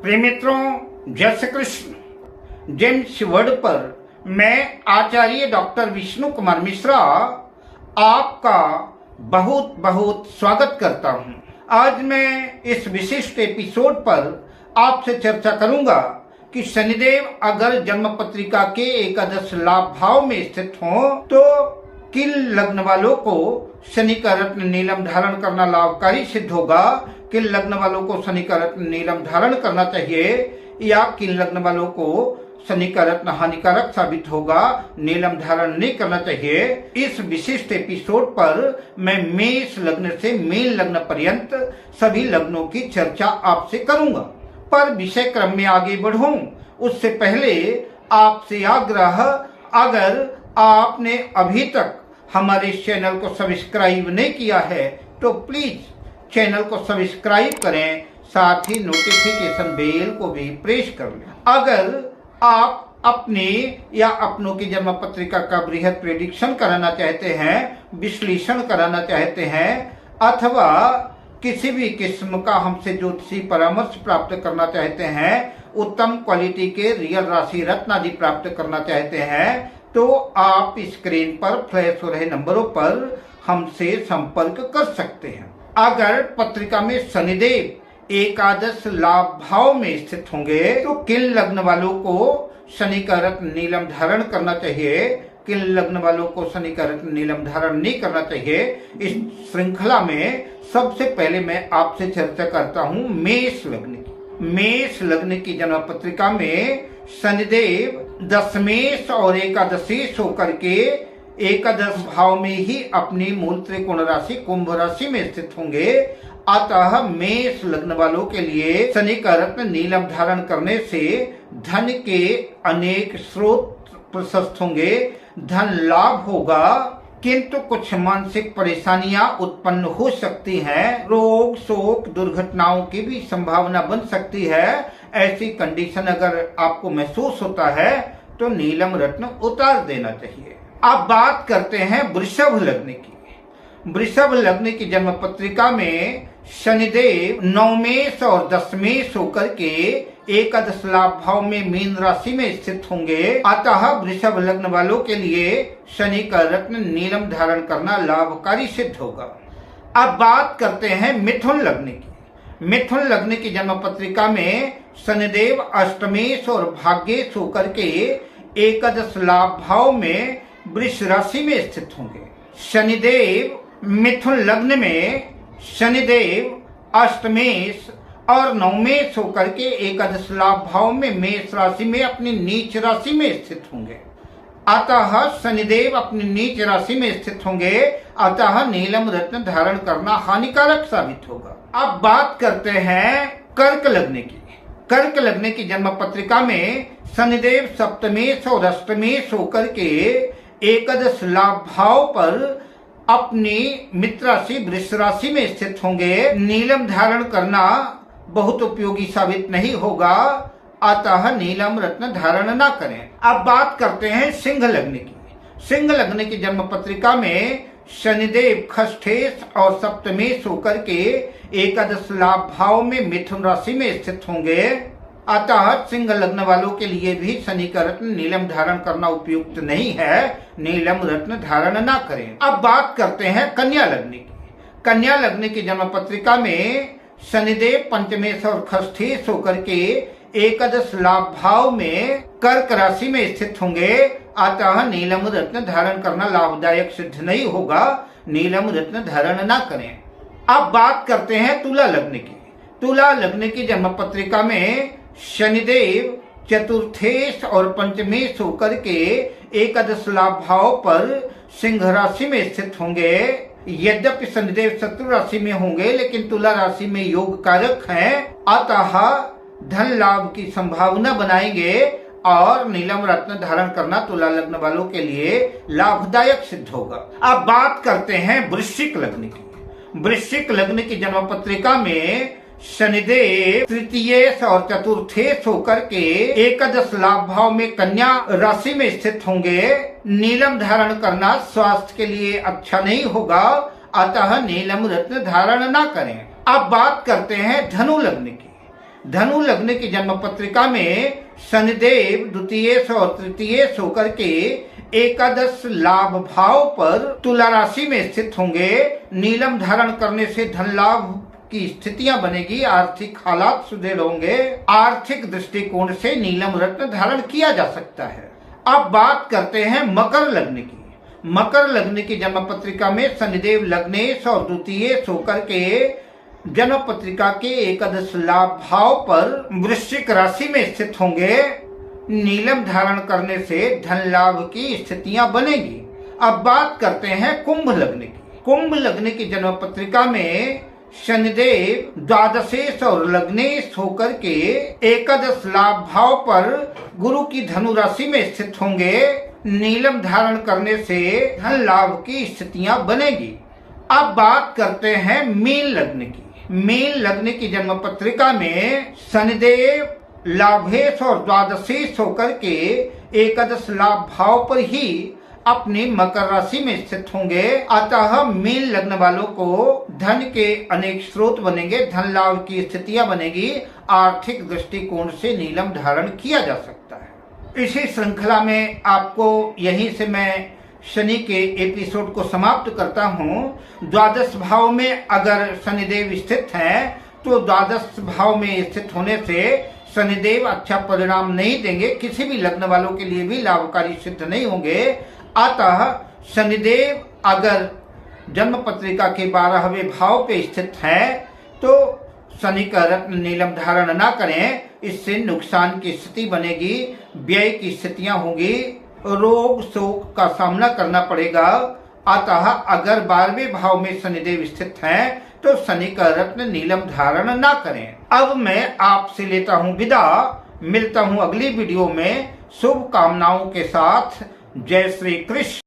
प्रिय मित्रों, जय श्री कृष्ण। जेम्स वर्ड पर मैं आचार्य डॉक्टर विष्णु कुमार मिश्रा आपका बहुत बहुत स्वागत करता हूं। आज मैं इस विशिष्ट एपिसोड पर आपसे चर्चा करूंगा कि शनिदेव अगर जन्म पत्रिका के एकादश लाभ भाव में स्थित हो तो किन लग्न वालों को शनि का रत्न नीलम धारण करना लाभकारी सिद्ध होगा, किन लग्न वालों को शनि का रत्न नीलम धारण करना चाहिए या किन लग्न वालों को शनि का रत्न हानिकारक साबित होगा, नीलम धारण नहीं करना चाहिए। इस विशिष्ट एपिसोड पर मैं मेष लग्न से मीन लग्न पर्यंत सभी लग्नों की चर्चा आपसे करूंगा। पर विषय क्रम में आगे बढ़ूं उससे पहले आपसे आग्रह, अगर आपने अभी तक हमारे चैनल को सब्सक्राइब नहीं किया है तो प्लीज चैनल को सब्सक्राइब करें, साथ ही नोटिफिकेशन बेल को भी प्रेस कर लें। अगर आप अपने या अपनों की जन्म पत्रिका का बृहद प्रेडिक्शन कराना चाहते हैं, विश्लेषण कराना चाहते हैं अथवा किसी भी किस्म का हमसे ज्योतिषी परामर्श प्राप्त करना चाहते हैं, उत्तम क्वालिटी के रियल राशि रत्न आदि प्राप्त करना चाहते हैं तो आप स्क्रीन पर फ्लैश हो रहे नंबरों पर हमसे संपर्क कर सकते हैं। अगर पत्रिका में शनिदेव एकादश लाभ भाव में स्थित होंगे तो किन लग्न वालों को शनि का रत्न नीलम धारण करना चाहिए, किन लग्न वालों को शनि का रत्न नीलम धारण नहीं करना चाहिए, इस श्रृंखला में सबसे पहले मैं आपसे चर्चा करता हूँ मेष लग्न की। मेष लग्न की जन्म पत्रिका में शनिदेव दशमेश और एकादशेश होकर के एकादश भाव में ही अपनी मूल त्रिकोण राशि कुंभ राशि में स्थित होंगे। अतः मेष लग्न वालों के लिए शनि का रत्न नीलम धारण करने से धन के अनेक स्रोत प्रशस्त होंगे, धन लाभ होगा, किंतु कुछ मानसिक परेशानियां उत्पन्न हो सकती हैं, रोग शोक दुर्घटनाओं की भी संभावना बन सकती है। ऐसी कंडीशन अगर आपको महसूस होता है तो नीलम रत्न उतार देना चाहिए। अब बात करते हैं वृषभ लग्न की। वृषभ लग्न की जन्म पत्रिका में शनिदेव नवमेश और दशमेश होकर के एकादश लाभ भाव में मीन राशि में स्थित होंगे। अतः वृषभ लग्न वालों के लिए शनि का रत्न नीलम धारण करना लाभकारी सिद्ध होगा। अब बात करते हैं मिथुन लग्न की। मिथुन लग्न की जन्म पत्रिका में शनिदेव अष्टमेश और भाग्येश होकर के एकादश लाभ भाव में वृष राशि में स्थित होंगे। शनिदेव मिथुन लग्न में शनिदेव अष्टमेश और नवमेश होकर के एकादश लाभ भाव में मेष राशि में अपनी नीच राशि में स्थित होंगे। अतः शनिदेव अपनी नीच राशि में स्थित होंगे, अतः नीलम रत्न धारण करना हानिकारक साबित होगा। अब बात करते हैं कर्क लग्न की। कर्क लग्न की जन्म पत्रिका में शनिदेव सप्तमेश और अष्टमेश होकर के एकादश लाभ भाव पर अपनी मित्र राशि वृष राशि में स्थित होंगे। नीलम धारण करना बहुत उपयोगी साबित नहीं होगा, अतः नीलम रत्न धारण न करें। अब बात करते हैं सिंह लग्न की। सिंह लग्न की जन्म पत्रिका में शनिदेव खष्ठेश और सप्तमेश होकर के एकादश लाभ भाव में मिथुन राशि में स्थित होंगे। अतः सिंह लग्न वालों के लिए भी शनि का रत्न नीलम धारण करना उपयुक्त नहीं है, नीलम रत्न धारण न करें। अब बात करते हैं कन्या लग्न की। कन्या लग्न की जन्म पत्रिका में शनिदेव पंचमेश और खष्ठेश होकर के एकादश लाभ भाव में कर्क राशि में स्थित होंगे। अतः नीलम रत्न धारण करना लाभदायक सिद्ध नहीं होगा, नीलम रत्न धारण न करें। अब बात करते हैं तुला लग्न की। तुला लग्न की जन्म पत्रिका में शनिदेव चतुर्थेश और पंचमेश होकर के एकादश लाभ भाव पर सिंह राशि में स्थित होंगे। यद्यपि शनिदेव शत्रु राशि में होंगे लेकिन तुला राशि में योग कारक हैं, अतः धन लाभ की संभावना बनाएंगे और नीलम रत्न धारण करना तुला लग्न वालों के लिए लाभदायक सिद्ध होगा। अब बात करते हैं वृश्चिक लग्न की। वृश्चिक लग्न की जन्म पत्रिका में शनिदेव तृतीयेश और चतुर्थेश होकर के एकादश लाभ भाव में कन्या राशि में स्थित होंगे। नीलम धारण करना स्वास्थ्य के लिए अच्छा नहीं होगा, अतः नीलम रत्न धारण न करें। अब बात करते हैं धनु लग्न की। धनु लग्न की जन्म पत्रिका में शनिदेव द्वितीय और तृतीय होकर के एकादश लाभ भाव पर तुला राशि में स्थित होंगे। नीलम धारण करने से धन लाभ की स्थितियां बनेगी, आर्थिक हालात सुदृढ़ होंगे। आर्थिक दृष्टिकोण से नीलम रत्न धारण किया जा सकता है। अब बात करते हैं मकर लग्न की। मकर लग्न की जन्म पत्रिका में शनिदेव लग्नेश और द्वितीय होकर के जन्म पत्रिका के एकादश लाभ भाव पर वृश्चिक राशि में स्थित होंगे। नीलम धारण करने से धन लाभ की स्थितियां बनेगी। अब बात करते हैं कुंभ लग्न की। कुंभ लग्न की जन्म पत्रिका में शनिदेव द्वादशेश और लग्नेश होकर के एकादश लाभ भाव पर गुरु की धनु राशि में स्थित होंगे। नीलम धारण करने से धन लाभ की स्थितियां बनेगी। अब बात करते हैं मीन लग्न की। मीन लग्न की जन्म पत्रिका में शनिदेव लाभेश और द्वादशेश होकर के एकादश लाभ भाव पर ही अपनी मकर राशि में स्थित होंगे। अतः मीन लग्न वालों को धन के अनेक स्रोत बनेंगे, धन लाभ की स्थितियां बनेगी। आर्थिक दृष्टिकोण से नीलम धारण किया जा सकता है। इसी श्रृंखला में आपको यहीं से मैं शनि के एपिसोड को समाप्त करता हूँ। द्वादश भाव में अगर शनिदेव स्थित हैं तो द्वादश भाव में स्थित होने से शनिदेव अच्छा परिणाम नहीं देंगे, किसी भी लग्न वालों के लिए भी लाभकारी सिद्ध नहीं होंगे। अतः शनिदेव अगर जन्म पत्रिका के 12वें भाव पे स्थित है तो शनि का रत्न नीलम धारण ना करें, इससे नुकसान की स्थिति बनेगी, व्यय की स्थितियां होंगी, रोग शोक का सामना करना पड़ेगा। अतः अगर 12वें भाव में शनिदेव स्थित हैं तो शनि का रत्न नीलम धारण ना करें। अब मैं आपसे लेता हूँ विदा, मिलता हूँ अगली वीडियो में शुभ कामनाओं के साथ। जय श्री कृष्ण।